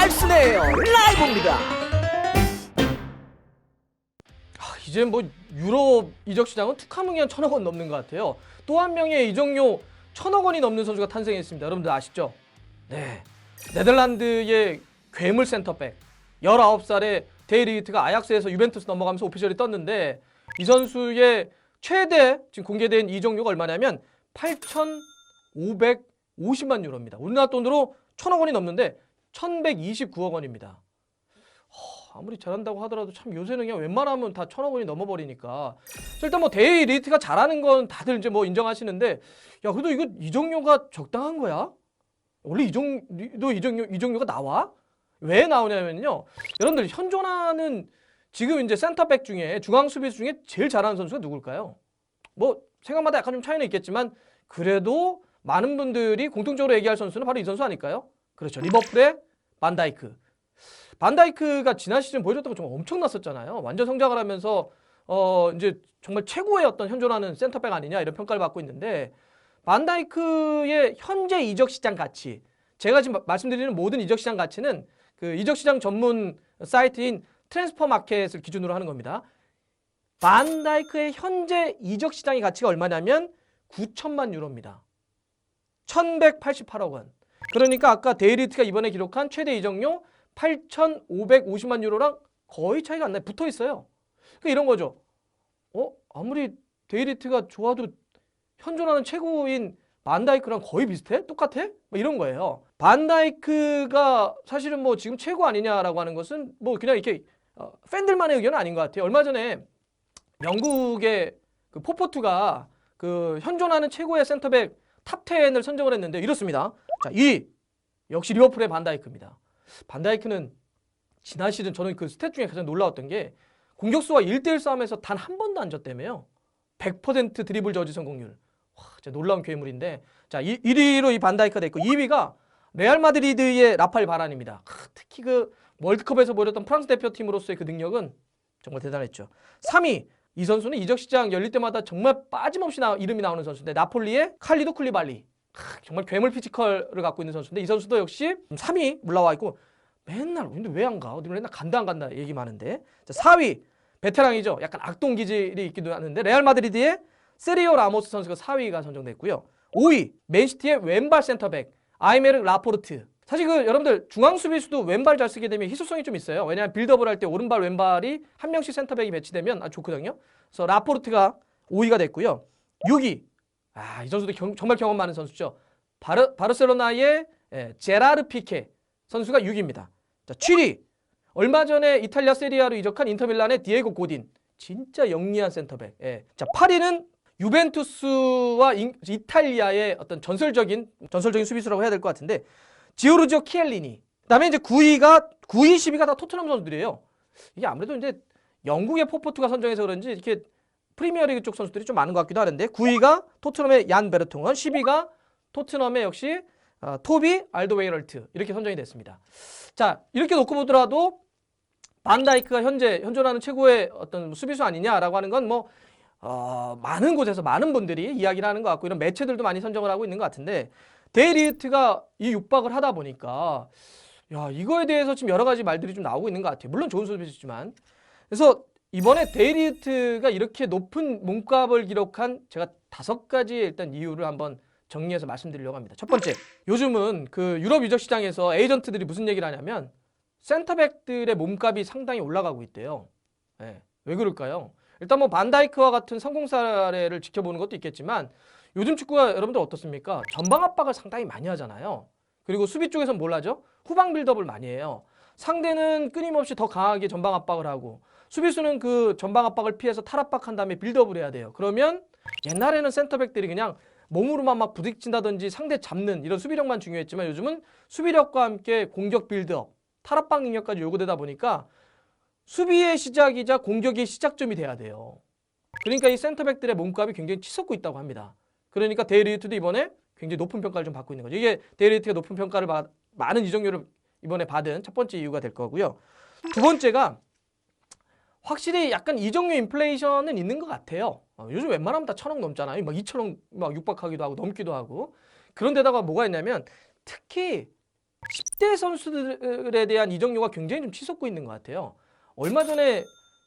넥슨의 라이브입니다. 이제 뭐 유럽 이적 시장은 툭하면 1,000억 원 넘는 것 같아요. 또 한 명의 이적료 1,000억 원이 넘는 선수가 탄생했습니다. 여러분들 아시죠? 네, 네덜란드의 괴물 센터백 19살의 데이리히트가 아약스에서 유벤투스 넘어가면서 오피셜이 떴는데 이 선수의 최대 지금 공개된 이적료가 얼마냐면 8,550만 유로입니다. 우리나라 돈으로 1,000억 원이 넘는데 1,129억 원입니다. 아무리 잘한다고 하더라도 참 요새는 그냥 웬만하면 다 1,000억 원이 넘어버리니까. 일단 뭐 데이리히트가 잘하는 건 다들 이제 뭐 인정하시는데, 야 그래도 이거 이적료가 적당한 거야? 원래 이적료가 나와? 왜 나오냐면요, 여러분들 현존하는 지금 이제 센터백 중에 중앙 수비수 중에 제일 잘하는 선수가 누굴까요? 뭐 생각마다 약간 좀 차이는 있겠지만 그래도 많은 분들이 공통적으로 얘기할 선수는 바로 이 선수 아닐까요? 그렇죠. 리버풀의 반다이크. 반다이크가 지난 시즌 보여줬던 거 정말 엄청났었잖아요. 완전 성장을 하면서 이제 정말 최고의 어떤 현존하는 센터백 아니냐 이런 평가를 받고 있는데, 반다이크의 현재 이적 시장 가치, 제가 지금 말씀드리는 모든 이적 시장 가치는 그 이적 시장 전문 사이트인 트랜스퍼 마켓을 기준으로 하는 겁니다. 반다이크의 현재 이적 시장의 가치가 얼마냐면 9천만 유로입니다. 1,188억 원. 그러니까 아까 데이리히트가 이번에 기록한 최대 이적료 8,550만 유로랑 거의 차이가 안 나요. 붙어 있어요. 그러니까 이런 거죠. 아무리 데이리히트가 좋아도 현존하는 최고인 반다이크랑 거의 비슷해? 똑같아? 뭐 이런 거예요. 반다이크가 사실은 뭐 지금 최고 아니냐라고 하는 것은 뭐 그냥 이렇게 팬들만의 의견은 아닌 것 같아요. 얼마 전에 영국의 그 포포트가 그 현존하는 최고의 센터백 탑 10을 선정을 했는데 이렇습니다. 자, 2위 역시 리버풀의 반다이크입니다. 반다이크는 지난 시즌 저는 그 스탯 중에 가장 놀라웠던 게 공격수와 1대1 싸움에서 단 한 번도 안 졌다며요. 100% 드리블 저지 성공률. 와, 진짜 놀라운 괴물인데, 자 1위로 이 반다이크가 됐고 2위가 레알 마드리드의 라팔 바란입니다. 특히 그 월드컵에서 보여줬던 프랑스 대표팀으로서의 그 능력은 정말 대단했죠. 3위 이 선수는 이적 시장 열릴 때마다 정말 빠짐없이 이름이 나오는 선수인데 나폴리의 칼리도 쿨리발리. 정말 괴물 피지컬을 갖고 있는 선수인데 이 선수도 역시 3위 올라와 있고, 맨날 근데 왜 안 가? 어디 맨날 간다 안 간다 얘기 많은데. 자, 4위 베테랑이죠. 약간 악동 기질이 있기도 하는데 레알 마드리드의 세리오 라모스 선수가 4위가 선정됐고요. 5위 맨시티의 왼발 센터백 아이메르 라포르트. 사실 그 여러분들 중앙 수비수도 왼발 잘 쓰게 되면 희소성이 좀 있어요. 왜냐하면 빌드업을 할 때 오른발 왼발이 한 명씩 센터백이 배치되면 아주 좋거든요. 그래서 라포르트가 5위가 됐고요. 6위 이 선수도 정말 경험 많은 선수죠. 바르셀로나의 제라르 피케 선수가 6위입니다. 자, 7위 얼마 전에 이탈리아 세리아로 이적한 인터밀란의 디에고 고딘. 진짜 영리한 센터백. 자, 8위는 유벤투스와 이탈리아의 어떤 전설적인 수비수라고 해야 될 것 같은데 지오르지오 키엘리니. 그다음에 이제 9위, 10위가 다 토트넘 선수들이에요. 이게 아무래도 이제 영국의 포포트가 선정해서 그런지 이렇게 프리미어리그 쪽 선수들이 좀 많은 것 같기도 하는데, 9위가 토트넘의 얀 베르통은, 10위가 토트넘의 역시 토비 알도웨이럴트 이렇게 선정이 됐습니다. 자, 이렇게 놓고 보더라도 반다이크가 현재 현존하는 최고의 어떤 수비수 아니냐라고 하는 건 뭐 많은 곳에서 많은 분들이 이야기를 하는 것 같고 이런 매체들도 많이 선정을 하고 있는 것 같은데, 데이리히트가 이 육박을 하다 보니까 야 이거에 대해서 지금 여러 가지 말들이 좀 나오고 있는 것 같아요. 물론 좋은 수비수지만. 그래서 이번에 데이리히트가 이렇게 높은 몸값을 기록한 제가 5가지의 일단 이유를 한번 정리해서 말씀드리려고 합니다. 첫 번째, 요즘은 그 유럽 이적 시장에서 에이전트들이 무슨 얘기를 하냐면 센터백들의 몸값이 상당히 올라가고 있대요. 왜 그럴까요? 일단 뭐 반다이크와 같은 성공 사례를 지켜보는 것도 있겠지만 요즘 축구가 여러분들 어떻습니까? 전방 압박을 상당히 많이 하잖아요. 그리고 수비 쪽에서는 뭘 하죠? 후방 빌드업을 많이 해요. 상대는 끊임없이 더 강하게 전방 압박을 하고 수비수는 그 전방 압박을 피해서 탈압박한 다음에 빌드업을 해야 돼요. 그러면 옛날에는 센터백들이 그냥 몸으로만 막 부딪힌다든지 상대 잡는 이런 수비력만 중요했지만 요즘은 수비력과 함께 공격 빌드업, 탈압박 능력까지 요구되다 보니까 수비의 시작이자 공격의 시작점이 돼야 돼요. 그러니까 이 센터백들의 몸값이 굉장히 치솟고 있다고 합니다. 그러니까 데이리히트도 이번에 굉장히 높은 평가를 좀 받고 있는 거죠. 이게 데이리히트가 높은 평가를 많은 이적료를 이번에 받은 첫 번째 이유가 될 거고요. 두 번째가 확실히 약간 이적료 인플레이션은 있는 것 같아요. 요즘 웬만하면 다 1,000억 넘잖아요. 막 2,000억 막 육박하기도 하고 넘기도 하고. 그런데다가 뭐가 있냐면 특히 10대 선수들에 대한 이적료가 굉장히 좀 치솟고 있는 것 같아요. 얼마 전에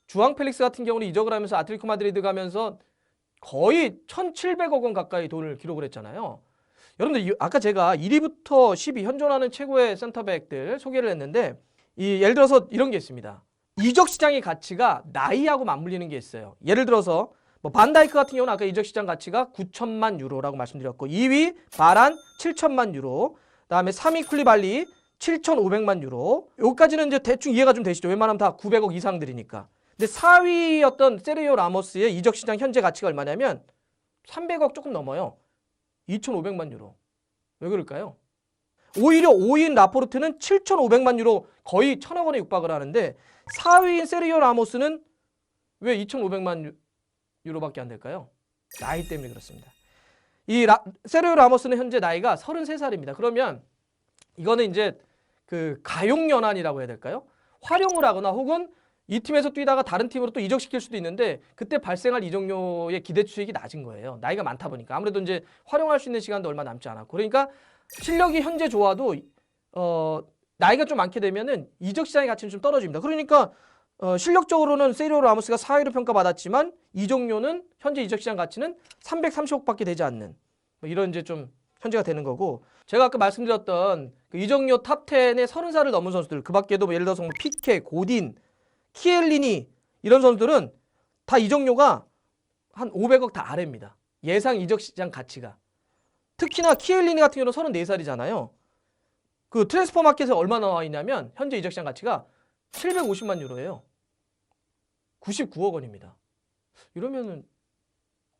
주앙 펠릭스 같은 경우는 이적을 하면서 아틀레티코 마드리드 가면서 거의 1,700억 원 가까이 돈을 기록을 했잖아요. 여러분들 아까 제가 1위부터 10위 현존하는 최고의 센터백들 소개를 했는데 예를 들어서 이런 게 있습니다. 이적 시장의 가치가 나이하고 맞물리는 게 있어요. 예를 들어서 뭐 반다이크 같은 경우는 아까 이적 시장 가치가 9천만 유로라고 말씀드렸고 2위 바란 7천만 유로, 그다음에 3위 쿨리발리 7,500만 유로. 여기까지는 이제 대충 이해가 좀 되시죠? 웬만하면 다 900억 이상들이니까. 근데 4위였던 세르히오 라모스의 이적 시장 현재 가치가 얼마냐면 300억 조금 넘어요. 2,500만 유로. 왜 그럴까요? 오히려 5위인 라포르트는 7,500만 유로, 거의 1,000억 원에 육박을 하는데 4위인 세르히오 라모스는 왜 2,500만 유로밖에 안 될까요? 나이 때문에 그렇습니다. 세르히오 라모스는 현재 나이가 33살입니다. 그러면 이거는 이제 그 가용 연한이라고 해야 될까요? 활용을 하거나 혹은 이 팀에서 뛰다가 다른 팀으로 또 이적시킬 수도 있는데 그때 발생할 이적료의 기대 수익이 낮은 거예요. 나이가 많다 보니까. 아무래도 이제 활용할 수 있는 시간도 얼마 남지 않았고. 그러니까 실력이 현재 좋아도 나이가 좀 많게 되면은 이적 시장의 가치는 좀 떨어집니다. 그러니까 실력적으로는 세르히오 라모스가 4위로 평가받았지만 이적료는 현재 이적 시장 가치는 330억밖에 되지 않는 뭐 이런 이제 좀 현재가 되는 거고, 제가 아까 말씀드렸던 그 이적료 탑 10의 30살을 넘은 선수들, 그 밖에도 뭐 예를 들어서 뭐 피케, 고딘, 키엘리니 이런 선수들은 다 이적료가 한 500억 다 아래입니다. 예상 이적 시장 가치가. 특히나 키엘리니 같은 경우는 34살이잖아요. 그 트랜스퍼 마켓에 얼마 나와 있냐면 현재 이적 시장 가치가 750만 유로예요. 99억 원입니다. 이러면은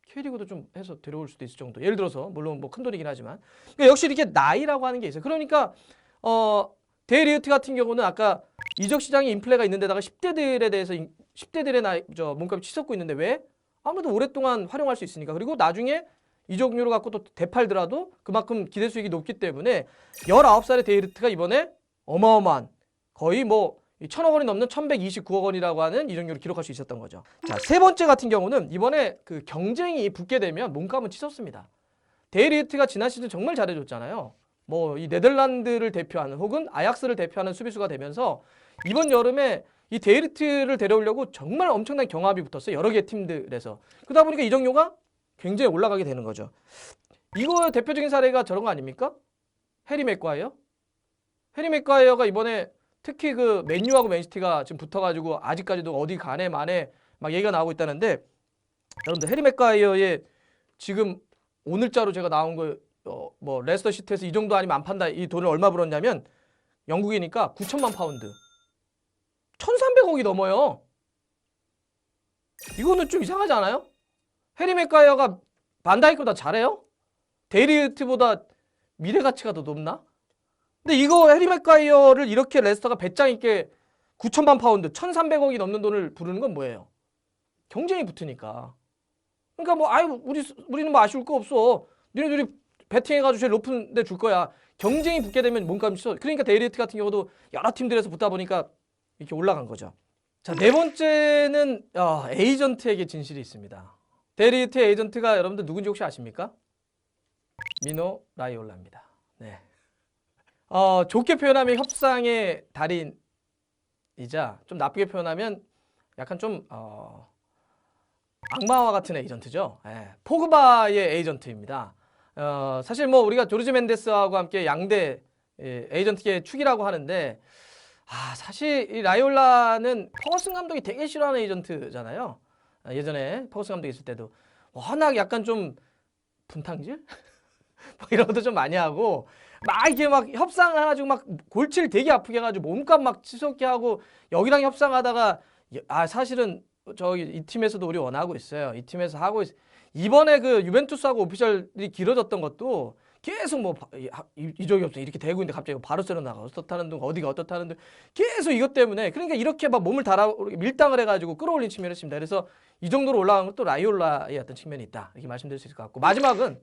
K리그도 좀 해서 데려올 수도 있을 정도. 예를 들어서 물론 뭐 큰 돈이긴 하지만. 그러니까 역시 이렇게 나이라고 하는 게 있어요. 그러니까 데리우트 같은 경우는 아까 이적 시장에 인플레가 있는 데다가 10대들에 대해서 10대들의 나이 몸값이 치솟고 있는데 왜? 아무래도 오랫동안 활용할 수 있으니까. 그리고 나중에 이적료를 갖고 또 되팔더라도 그만큼 기대 수익이 높기 때문에 19살의 데리우트가 이번에 어마어마한 거의 뭐 1,000억 원이 넘는 1,129억 원이라고 하는 이적료를 기록할 수 있었던 거죠. 자, 세 번째 같은 경우는 이번에 그 경쟁이 붙게 되면 몸값은 치솟습니다. 데리우트가 지난 시즌 정말 잘해줬잖아요. 뭐 이 네덜란드를 대표하는 혹은 아약스를 대표하는 수비수가 되면서 이번 여름에 이 데리우트를 데려오려고 정말 엄청난 경합이 붙었어요. 여러 개의 팀들에서. 그러다 보니까 이적료가 굉장히 올라가게 되는 거죠. 이거 대표적인 사례가 저런 거 아닙니까? 해리 맥과이어? 해리 맥과이어가 이번에 특히 그 맨유하고 맨시티가 지금 붙어가지고 아직까지도 어디 가네 마네 막 얘기가 나오고 있다는데, 여러분들 해리 맥과이어의 지금 오늘자로 제가 나온 거 뭐 레스터 시티에서 이 정도 아니면 안 판다, 이 돈을 얼마 벌었냐면 영국이니까 9천만 파운드, 1,300억이 넘어요. 이거는 좀 이상하지 않아요? 해리 맥과이어가 반다이크보다 잘해요? 데리우트보다 미래 가치가 더 높나? 근데 이거 해리 맥과이어를 이렇게 레스터가 배짱 있게 9천만 파운드, 1,300억이 넘는 돈을 부르는 건 뭐예요? 경쟁이 붙으니까. 그러니까 뭐 우리는 뭐 아쉬울 거 없어. 니네들이 배팅해가지고 제일 높은 데 줄 거야. 경쟁이 붙게 되면 몸값이 쳐. 그러니까 데리우트 같은 경우도 여러 팀들에서 붙다 보니까 이렇게 올라간 거죠. 자, 네 번째는 에이전트에게 진실이 있습니다. 데리우트의 에이전트가 여러분들 누군지 혹시 아십니까? 미노 라이올라입니다. 네. 좋게 표현하면 협상의 달인이자 좀 나쁘게 표현하면 약간 좀 악마와 같은 에이전트죠. 포그바의 에이전트입니다. 사실 뭐 우리가 조르지 멘데스하고 함께 양대 에이전트계 축이라고 하는데, 사실 이 라이올라는 퍼거슨 감독이 되게 싫어하는 에이전트잖아요. 예전에 퍼거슨 감독이 있을 때도 워낙 약간 좀 분탕질? 뭐 이런 것도 좀 많이 하고 막 이렇게 막 협상을 해가지고 막 골치를 되게 아프게 해가지고 몸값 막 치솟게 하고 여기랑 협상하다가 사실은 저기 이 팀에서도 우리 원하고 있어요. 이 팀에서 하고 이번에 그 유벤투스하고 오피셜이 길어졌던 것도 계속 뭐 이적이 없어 이렇게 되고 있는데 갑자기 바르셀로나가 어떻다는 둥 어디가 어떻다는 둥 계속 이것 때문에, 그러니까 이렇게 막 몸을 밀당을 해가지고 끌어올린 측면이 있습니다. 그래서 이 정도로 올라간 것도 라이올라의 어떤 측면이 있다, 이렇게 말씀드릴 수 있을 것 같고, 마지막은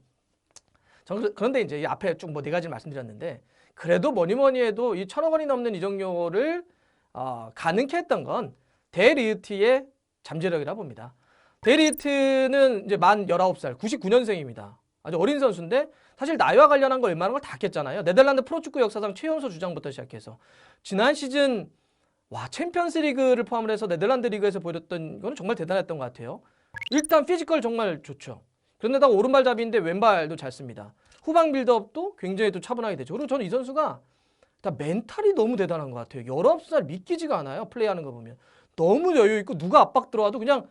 그런데 이제 이 앞에 쭉 뭐 네 가지를 말씀드렸는데, 그래도 뭐니 해도 이 1,000억 원이 넘는 이적료를 가능케 했던 건 데리우트의 잠재력이라 봅니다. 데리우트는 이제 만 19살, 99년생입니다. 아주 어린 선수인데 사실 나이와 관련한 거 웬만한 걸 다 했잖아요. 네덜란드 프로축구 역사상 최연소 주장부터 시작해서 지난 시즌 챔피언스 리그를 포함을 해서 네덜란드 리그에서 보여줬던 거는 정말 대단했던 것 같아요. 일단 피지컬 정말 좋죠. 그런데다가 오른발잡이인데 왼발도 잘 씁니다. 후방 빌드업도 굉장히 또 차분하게 되죠. 그리고 저는 이 선수가 다 멘탈이 너무 대단한 것 같아요. 19살 믿기지가 않아요. 플레이하는 거 보면. 너무 여유 있고 누가 압박 들어와도 그냥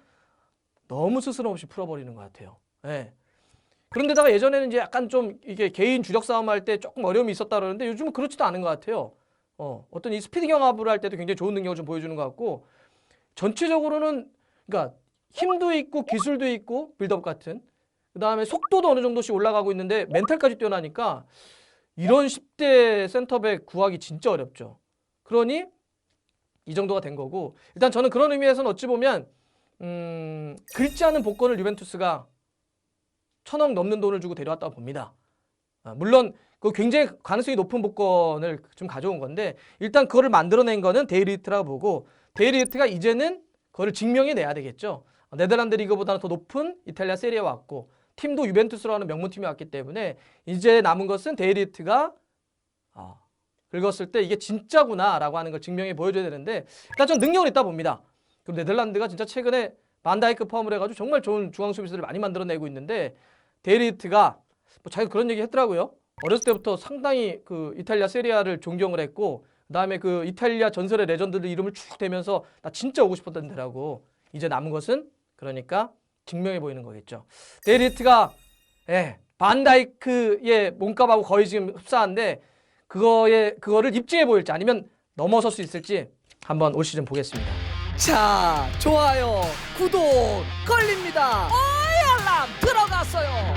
너무 스스럼 없이 풀어버리는 것 같아요. 예. 그런데다가 예전에는 이제 약간 좀 이게 개인 주력 싸움 할 때 조금 어려움이 있었다 그러는데 요즘은 그렇지도 않은 것 같아요. 어떤 이 스피드 경합을 할 때도 굉장히 좋은 능력을 좀 보여주는 것 같고 전체적으로는 그러니까 힘도 있고 기술도 있고 빌드업 같은 그다음에 속도도 어느 정도씩 올라가고 있는데 멘탈까지 뛰어나니까 이런 10대 센터백 구하기 진짜 어렵죠. 그러니 이 정도가 된 거고 일단 저는 그런 의미에서는 어찌 보면 긁지 않은 복권을 유벤투스가 1,000억 넘는 돈을 주고 데려왔다고 봅니다. 물론 그 굉장히 가능성이 높은 복권을 좀 가져온 건데 일단 그거를 만들어낸 거는 데일리트라고 보고 데일리트가 이제는 그거를 증명해내야 되겠죠. 네덜란드 리그보다는 더 높은 이탈리아 세리에 왔고 팀도 유벤투스로 하는 명문팀이 왔기 때문에 이제 남은 것은 데일리트가 긁었을 때 이게 진짜구나 라고 하는 걸 증명해 보여줘야 되는데 일단 전 능력은 있다 봅니다. 그리고 네덜란드가 진짜 최근에 반다이크 포함을 해가지고 정말 좋은 중앙 수비수들을 많이 만들어내고 있는데 데일리트가 뭐 자기가 그런 얘기 했더라고요. 어렸을 때부터 상당히 그 이탈리아 세리아를 존경을 했고 그다음에 그 이탈리아 전설의 레전드들 이름을 쭉 대면서 나 진짜 오고 싶었던 데라고. 이제 남은 것은 그러니까 증명해 보이는 거겠죠. 데일리트가 반다이크의 몸값하고 거의 지금 흡사한데 그거를 입증해 보일지 아니면 넘어설 수 있을지 한번 올 시즌 보겠습니다. 자, 좋아요, 구독 걸립니다. 알람 들어갔어요.